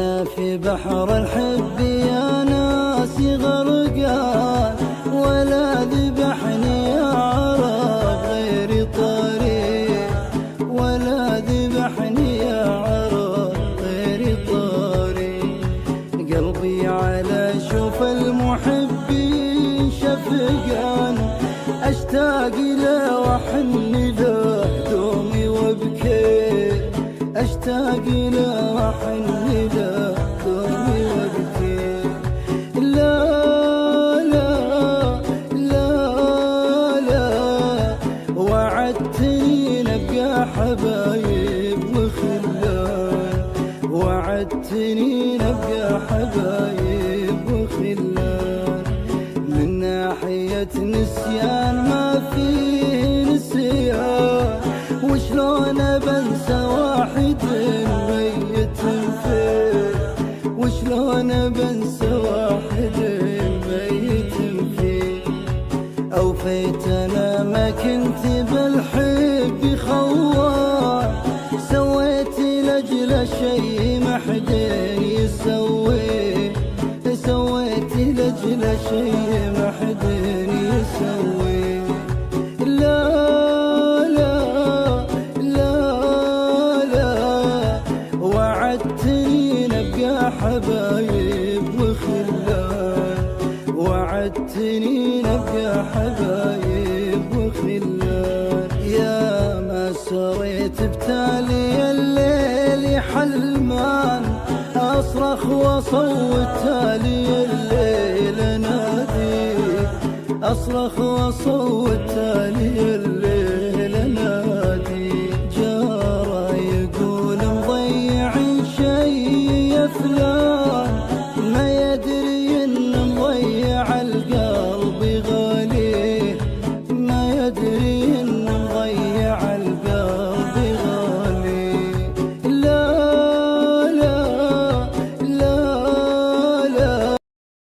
وانا في بحر الحب يا ناسي غرقان، ولا ذبحني يا عرب غير طريق، ولا ذبحني يا عرب غير طريق. قلبي على شوف المحبين شفقان، اشتاق له واحن له دومي وابكي، اشتاق له واحن له دومي وابكي. لا لا لا لا وعدتني نبقى حبايب وخلان، وعدتني نبقى حبايب وخلان. من ناحية نسيان ما فيه نسيان، وشلون بنسى واحد ميت فيه، وشلون بنسى واحد ميت فيه. أوفيت أنا ما كنت بالحب خوان، سويت لأجل شي ما حد يسوي، سويت لأجل شي ما حد يسوي. لا لا لا لا وعدتني نبقى حبايب وخلان، وعدتني نبقى حبايب وخلان. يا ما سريت بتالي الليل حلمان، أصرخ وصوت تالي الليل نادي، أصرخ وصوت تالي الليل